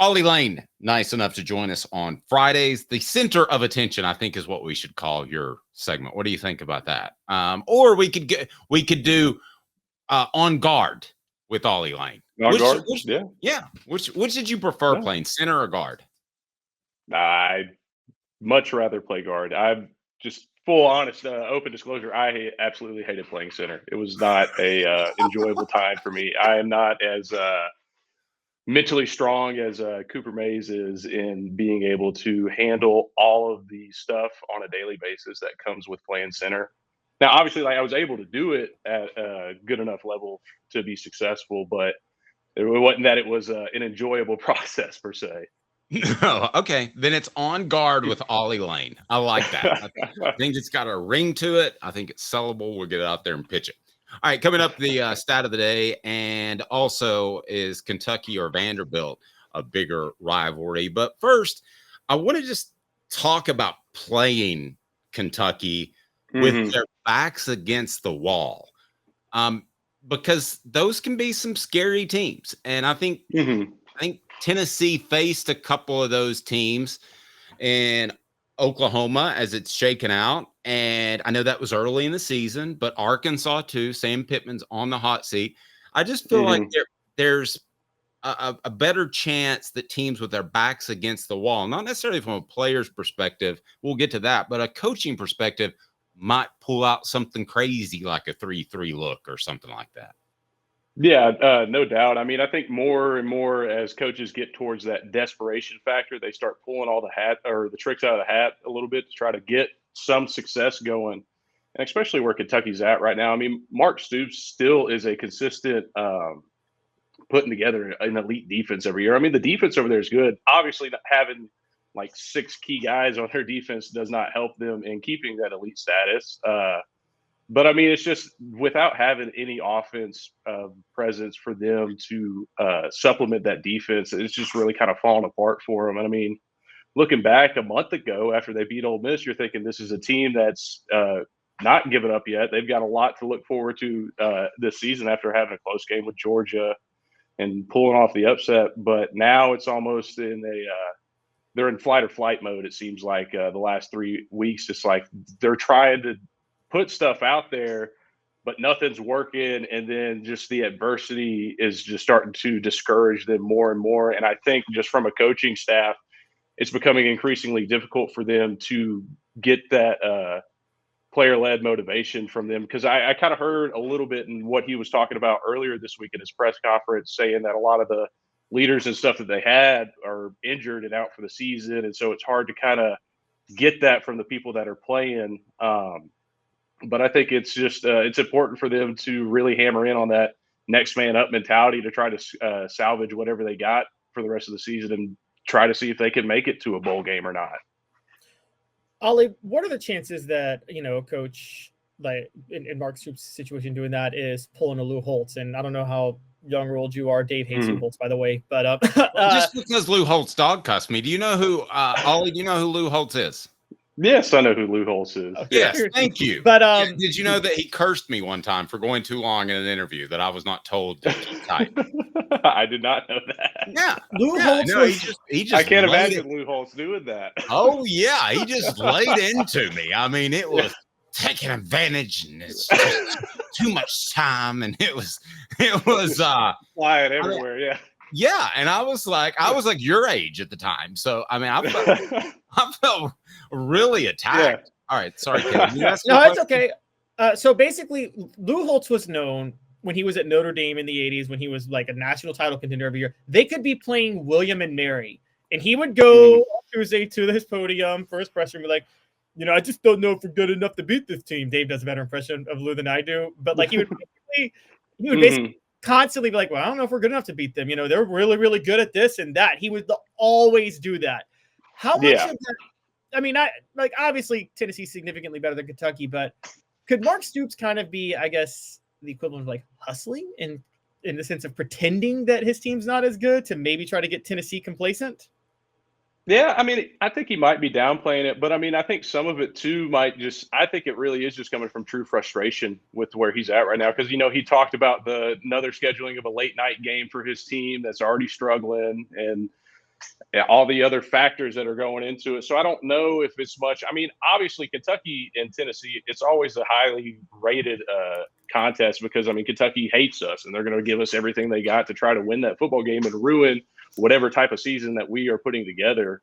Ollie Lane, nice enough to join us on Fridays. The center of attention, I think, is what we should call your segment. What do you think about that? Or we could do on guard with Ollie Lane. On guard, yeah. Which did you prefer playing, center or guard? I'd much rather play guard. I'm just full honest, open disclosure. I absolutely hated playing center. It was not a enjoyable time for me. I am not as mentally strong as Cooper Mays is in being able to handle all of the stuff on a daily basis that comes with playing center. Now, obviously, like I was able to do it at a good enough level to be successful, but it wasn't that it was an enjoyable process per se. No, okay. Then it's on guard with Ollie Lane. I like that. I think it's got a ring to it. I think it's sellable. We'll get it out there and pitch it. All right, coming up, the stat of the day, and also is Kentucky or Vanderbilt a bigger rivalry? But first, I want to just talk about playing Kentucky with their backs against the wall, because those can be some scary teams. And I think Tennessee faced a couple of those teams in Oklahoma as it's shaken out. And I know that was early in the season, but Arkansas too. Sam Pittman's on the hot seat. I just feel like there's a better chance that teams with their backs against the wall, not necessarily from a player's perspective, we'll get to that, but a coaching perspective, might pull out something crazy like a 3-3 look or something like that. Yeah, no doubt. I mean, I think more and more as coaches get towards that desperation factor, they start pulling all the tricks out of the hat a little bit to try to get some success going. And especially where Kentucky's at right now. I mean, Mark Stoops still is a consistent putting together an elite defense every year. I mean, the defense over there is good. Obviously, not having like 6 key guys on their defense does not help them in keeping that elite status. But I mean, it's just without having any offense presence for them to supplement that defense, it's just really kind of falling apart for them. And I mean, looking back a month ago after they beat Ole Miss, you're thinking this is a team that's not given up yet. They've got a lot to look forward to this season after having a close game with Georgia and pulling off the upset. But now it's almost in they're in flight or flight mode. It seems like the last 3 weeks, it's like they're trying to put stuff out there, but nothing's working. And then just the adversity is just starting to discourage them more and more. And I think just from a coaching staff, it's becoming increasingly difficult for them to get that player-led motivation from them. Because I kind of heard a little bit in what he was talking about earlier this week in his press conference, saying that a lot of the leaders and stuff that they had are injured and out for the season. And so it's hard to kind of get that from the people that are playing. But I think it's just it's important for them to really hammer in on that next man up mentality to try to salvage whatever they got for the rest of the season and try to see if they can make it to a bowl game or not. Ollie, what are the chances that, a coach like in Mark Stoops' situation doing that is pulling a Lou Holtz? And I don't know how young or old you are. Dave hates Lou Holtz, by the way. But just because Lou Holtz dog cussed me, do you know who Ollie? Do you know who Lou Holtz is? Yes, I know who Lou Holtz is. Okay. Yes, thank you. But did you know that he cursed me one time for going too long in an interview that I was not told to type? I did not know that. Yeah, Lou Holtz was he just I can't imagine Lou Holtz doing that. Oh yeah, he just laid into me. I mean, it was taking advantage, and it's just too much time, and it was flying everywhere. Yeah. Yeah, and I was like your age at the time, so I mean, I felt really attacked. Yeah. All right, sorry, Kevin. No, it's okay. So basically, Lou Holtz was known when he was at Notre Dame in the 80s, when he was like a national title contender every year. They could be playing William and Mary, and he would go on Tuesday to his podium for his press room, be like, I just don't know if we're good enough to beat this team. Dave does a better impression of Lou than I do, but like he would basically constantly be like, well, I don't know if we're good enough to beat them. They're really, really good at this and that. He would always do that. How much of that? I mean, obviously Tennessee's significantly better than Kentucky, but could Mark Stoops kind of be, I guess, the equivalent of like hustling in the sense of pretending that his team's not as good to maybe try to get Tennessee complacent? Yeah, I mean, I think he might be downplaying it, but I mean, I think some of it too I think it really is just coming from true frustration with where he's at right now. Because, he talked about another scheduling of a late night game for his team that's already struggling. And all the other factors that are going into it. So I don't know if it's much. I mean, obviously Kentucky and Tennessee, it's always a highly rated contest because, I mean, Kentucky hates us and they're going to give us everything they got to try to win that football game and ruin whatever type of season that we are putting together.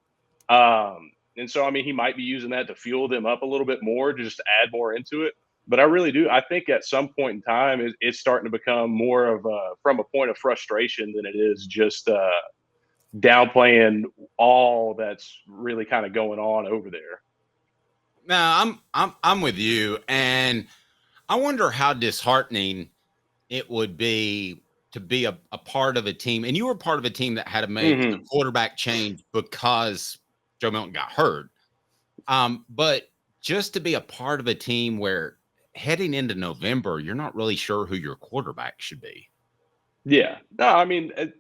And so, I mean, he might be using that to fuel them up a little bit more, just to add more into it. But I really do. I think at some point in time, it's starting to become more of from a point of frustration than it is just downplaying all that's really kind of going on over there. No, I'm with you, and I wonder how disheartening it would be to be a part of a team, and you were part of a team that had to make a quarterback change because Joe Milton got hurt. But just to be a part of a team where heading into November, you're not really sure who your quarterback should be. Yeah. No, I mean, to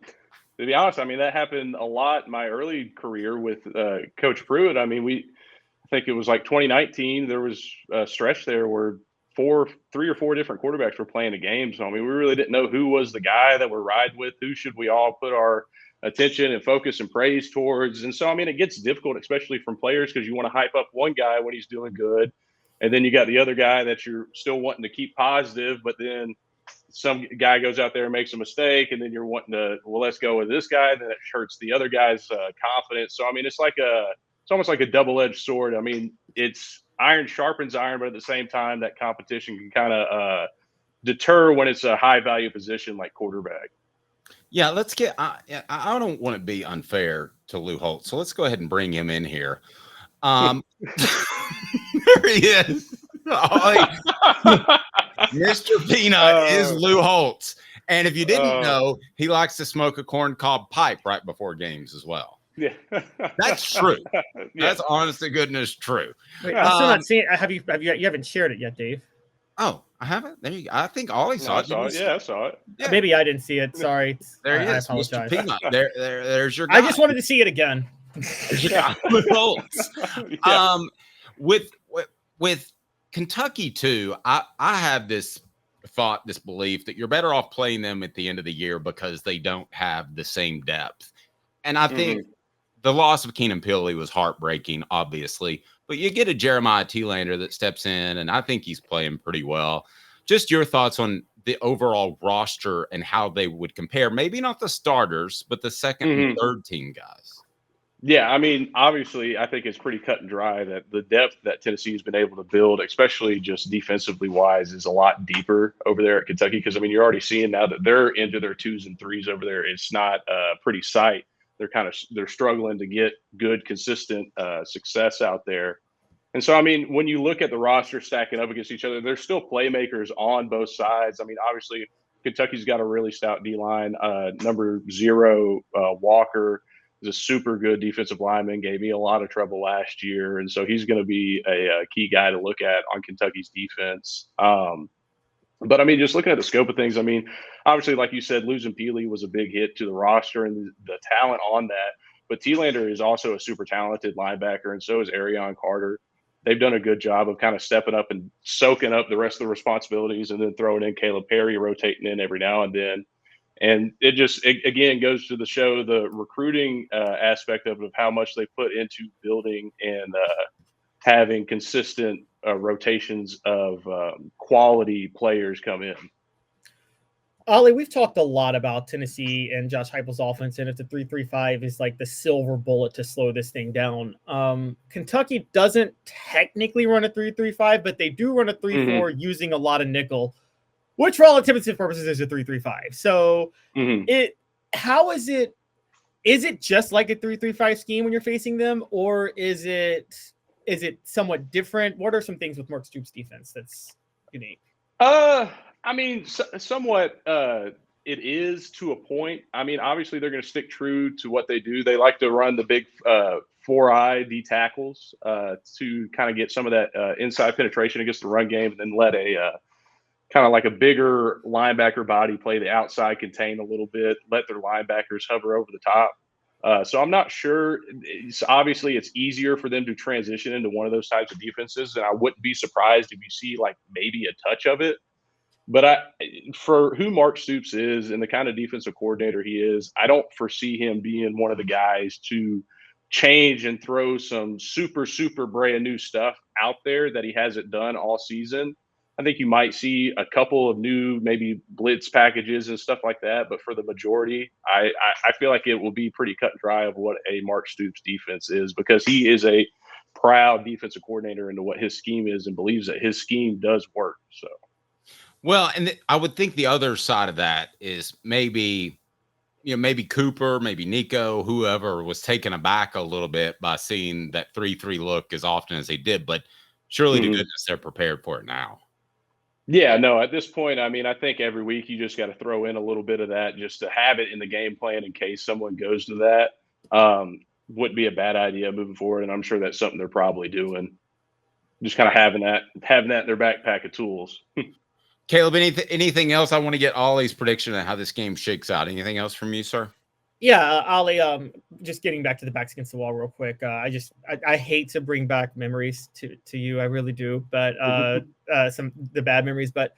be honest, I mean, that happened a lot in my early career with Coach Pruitt. I mean, I think it was like 2019, there was a stretch there where 3 or 4 different quarterbacks were playing a game. So, I mean, we really didn't know who was the guy that we're riding with, who should we all put our attention and focus and praise towards. And so, I mean, it gets difficult, especially from players, because you want to hype up one guy when he's doing good. And then you got the other guy that you're still wanting to keep positive, but then some guy goes out there and makes a mistake, and then you're wanting to, well, let's go with this guy. Then it hurts the other guy's confidence. So, I mean, it's almost like a double-edged sword. I mean, it's iron sharpens iron, but at the same time, that competition can kind of deter when it's a high-value position like quarterback. Yeah, let's get. I don't want to be unfair to Lou Holtz, so let's go ahead and bring him in here. There he is. Mr. Peanut is Lou Holtz. And if you didn't know, he likes to smoke a corncob pipe right before games as well. Yeah. That's true. Yeah. That's honest to goodness true. Wait, I'm still not seeing it. You haven't shared it yet, Dave. Oh, I haven't? There you go. I think Ollie saw it. Yeah, I saw it. Yeah. Maybe I didn't see it. Sorry. There he is. I apologize. Mr. Peanut. There's your guy. I just wanted to see it again. Yeah. Yeah. With Kentucky too, I have this belief that you're better off playing them at the end of the year because they don't have the same depth. And I think the loss of Keenan Pili was heartbreaking, obviously, but you get a Jeremiah Telander that steps in, and I think he's playing pretty well. Just your thoughts on the overall roster and how they would compare, maybe not the starters, but the second and third team guys. Yeah, I mean, obviously, I think it's pretty cut and dry that the depth that Tennessee has been able to build, especially just defensively wise, is a lot deeper over there at Kentucky. Because, I mean, you're already seeing now that they're into their 2s and 3s over there. It's not a pretty sight. They're struggling to get good, consistent success out there. And so, I mean, when you look at the roster stacking up against each other, there's still playmakers on both sides. I mean, obviously, Kentucky's got a really stout D-line. Number 0, Walker, is a super good defensive lineman, gave me a lot of trouble last year. And so he's going to be a key guy to look at on Kentucky's defense. But, I mean, just looking at the scope of things, I mean, obviously, like you said, losing Pili was a big hit to the roster and the talent on that. But Telander is also a super talented linebacker, and so is Arion Carter. They've done a good job of kind of stepping up and soaking up the rest of the responsibilities and then throwing in Caleb Perry, rotating in every now and then. And it again goes to the show, the recruiting aspect of how much they put into building and having consistent rotations of quality players come in. Ollie, we've talked a lot about Tennessee and Josh Heupel's offense, and if the 3-3-5 is like the silver bullet to slow this thing down. Kentucky doesn't technically run a 3-3-5, but they do run a 3-4 using a lot of nickel, which for all intents and purposes is a 3-3-5. So how is it? Is it just like a 3-3-5 scheme when you're facing them, or is it somewhat different? What are some things with Mark Stoops' defense that's unique? I mean, somewhat it is to a point. I mean, obviously they're going to stick true to what they do. They like to run the big 4-eye D tackles to kind of get some of that inside penetration against the run game, and then let a kind of like a bigger linebacker body play the outside, contain a little bit, let their linebackers hover over the top. So I'm not sure. Obviously, it's easier for them to transition into one of those types of defenses, and I wouldn't be surprised if you see like maybe a touch of it. But for who Mark Stoops is and the kind of defensive coordinator he is, I don't foresee him being one of the guys to change and throw some super, super brand new stuff out there that he hasn't done all season. I think you might see a couple of new maybe blitz packages and stuff like that, but for the majority, I feel like it will be pretty cut and dry of what a Mark Stoops defense is, because he is a proud defensive coordinator into what his scheme is and believes that his scheme does work. So, well, and I would think the other side of that is maybe Cooper, maybe Nico, whoever was taken aback a little bit by seeing that 3-3 look as often as they did, but surely to goodness they're prepared for it now. Yeah, no, at this point, I mean, I think every week you just got to throw in a little bit of that just to have it in the game plan in case someone goes to that. Wouldn't be a bad idea moving forward, and I'm sure that's something they're probably doing. Just kind of having that in their backpack of tools. Caleb, anything else? I want to get Ollie's prediction on how this game shakes out. Anything else from you, sir? Yeah, Ollie, just getting back to the backs against the wall real quick. I hate to bring back memories to you. I really do. But the bad memories. But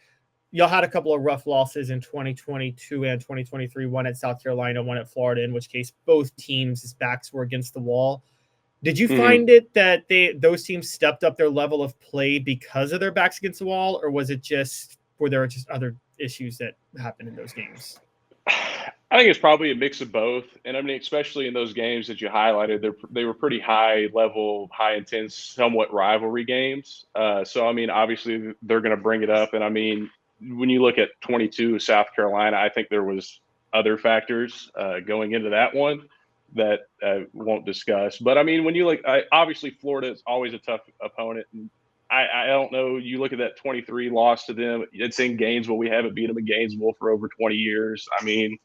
y'all had a couple of rough losses in 2022 and 2023, one at South Carolina, one at Florida, in which case both teams' backs were against the wall. Did you find it that those teams stepped up their level of play because of their backs against the wall, or was it just were there just other issues that happened in those games? I think it's probably a mix of both. And I mean, especially in those games that you highlighted, they were pretty high level, high intense, somewhat rivalry games. So, I mean, obviously they're going to bring it up. And I mean, when you look at 22 South Carolina, I think there was other factors going into that one that I won't discuss. But I mean, when you look, obviously Florida is always a tough opponent. And I don't know. You look at that 23 loss to them. It's in Gainesville. We haven't beat them in Gainesville for over 20 years. I mean,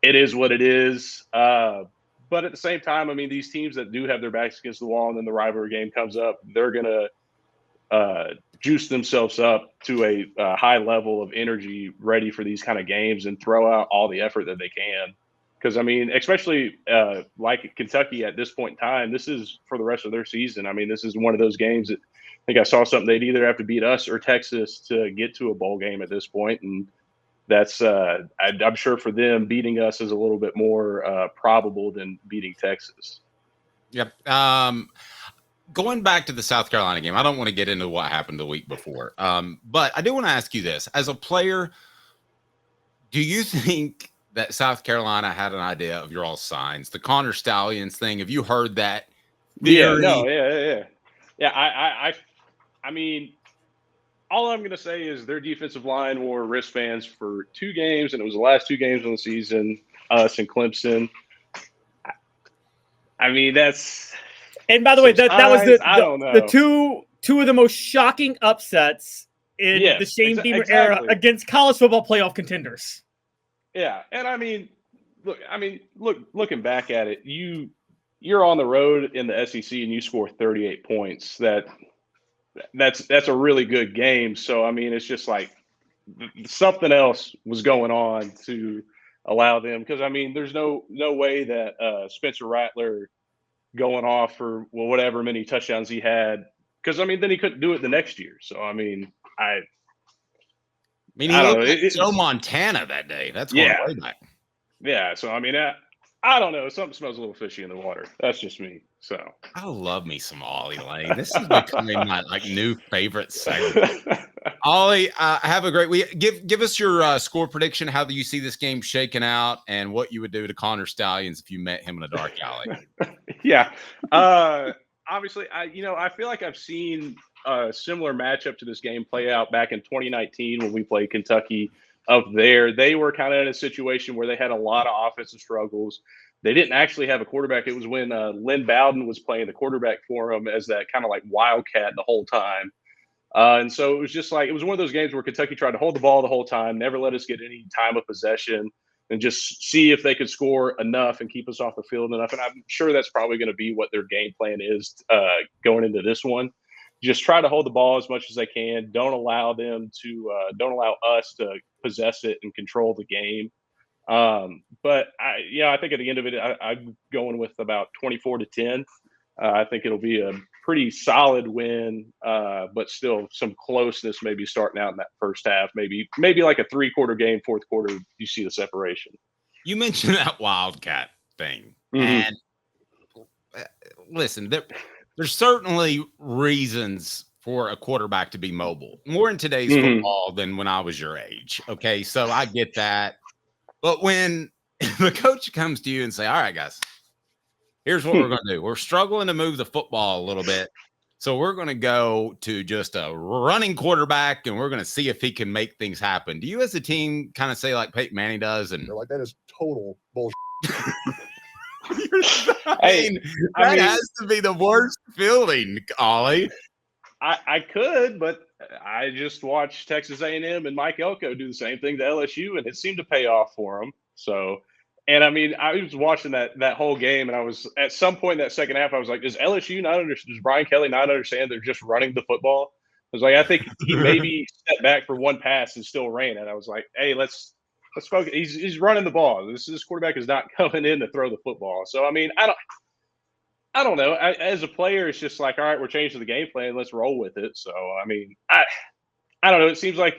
it is what it is. But at the same time, I mean, these teams that do have their backs against the wall and then the rivalry game comes up, they're going to juice themselves up to a high level of energy ready for these kind of games and throw out all the effort that they can. Because, I mean, especially like Kentucky at this point in time, this is for the rest of their season. I mean, this is one of those games that I think I saw something they'd either have to beat us or Texas to get to a bowl game at this point. And that's I'm sure for them, beating us is a little bit more probable than beating Texas. Yep. Going back to the South Carolina game, I don't want to get into what happened the week before, but I do want to ask you this. As a player, do you think that South Carolina had an idea of your all signs? The Connor Stallions thing, have you heard that theory? Yeah, I mean, all I'm going to say is their defensive line wore wristbands for 2 games, and it was the last 2 games of the season, us and Clemson. I mean, that's – and by the way, that was the two of the most shocking upsets in the Shane Beamer era against college football playoff contenders. Yeah, and I mean, looking back at it, you're on the road in the SEC and you score 38 points. That's a really good game. So I mean, it's just like something else was going on to allow them, because I mean, there's no way that Spencer Rattler going off for whatever many touchdowns he had, because I mean, then he couldn't do it the next year. So I mean, he looked like Joe Montana that day. That's going way back. Yeah, so I mean, I don't know. Something smells a little fishy in the water. That's just me. So I love me some Ollie Lane. This is becoming my new favorite segment. Ollie, have a great week. Give us your score prediction. How do you see this game shaking out, and what you would do to Connor Stallions if you met him in a dark alley? Yeah, obviously, I feel like I've seen a similar matchup to this game play out back in 2019 when we played Kentucky up there. They were kind of in a situation where they had a lot of offensive struggles. They didn't actually have a quarterback. It was when Lynn Bowden was playing the quarterback for them as that kind of like Wildcat the whole time. And so it was just like, it was one of those games where Kentucky tried to hold the ball the whole time, never let us get any time of possession, and just see if they could score enough and keep us off the field enough. And I'm sure that's probably going to be what their game plan is going into this one. Just try to hold the ball as much as they can. Don't allow us to possess it and control the game. But I think at the end of it, I'm going with about 24-10. I think it'll be a pretty solid win, but still some closeness maybe starting out in that first half. Maybe like a 3-quarter game, fourth quarter, you see the separation. You mentioned that Wildcat thing. Mm-hmm. And listen, there's certainly reasons for a quarterback to be mobile, more in today's football than when I was your age. Okay, so I get that. But when the coach comes to you and say, all right, guys, here's what we're going to do. We're struggling to move the football a little bit. So we're going to go to just a running quarterback, and we're going to see if he can make things happen. Do you as a team kind of say like Peyton Manning does? And they're like, that is total bullshit. I mean, that has to be the worst feeling, Ollie. I could, but I just watched Texas A&M and Mike Elko do the same thing to LSU, and it seemed to pay off for them. So, and I mean, I was watching that whole game, and I was at some point in that second half, I was like, does LSU not understand? Does Brian Kelly not understand they're just running the football? I was like, I think he maybe stepped back for one pass and still ran it. I was like, hey, let's focus. He's running the ball. This quarterback is not coming in to throw the football. So I mean, I don't know. As a player, it's just like, all right, we're changing the game plan. Let's roll with it. So, I mean, I don't know. It seems like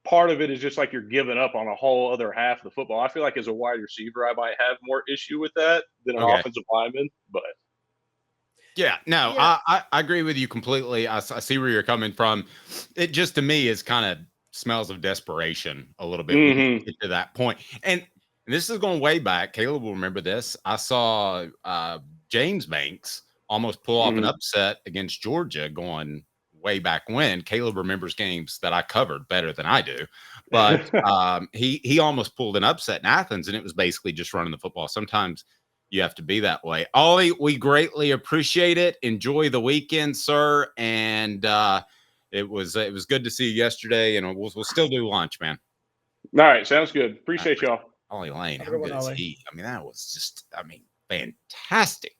part of it is just like you're giving up on a whole other half of the football. I feel like as a wide receiver, I might have more issue with that than an offensive lineman. But yeah, no, yeah. I agree with you completely. I see where you're coming from. It just to me is kind of smells of desperation a little bit when you get to that point. And this is going way back. Caleb will remember this. I saw James Banks almost pull off an upset against Georgia going way back when. Caleb remembers games that I covered better than I do. But he almost pulled an upset in Athens, and it was basically just running the football. Sometimes you have to be that way. Ollie, we greatly appreciate it. Enjoy the weekend, sir. And it was good to see you yesterday, and we'll still do lunch, man. All right, sounds good. Appreciate y'all. Ollie Lane, how good is he? I mean, that was just, fantastic.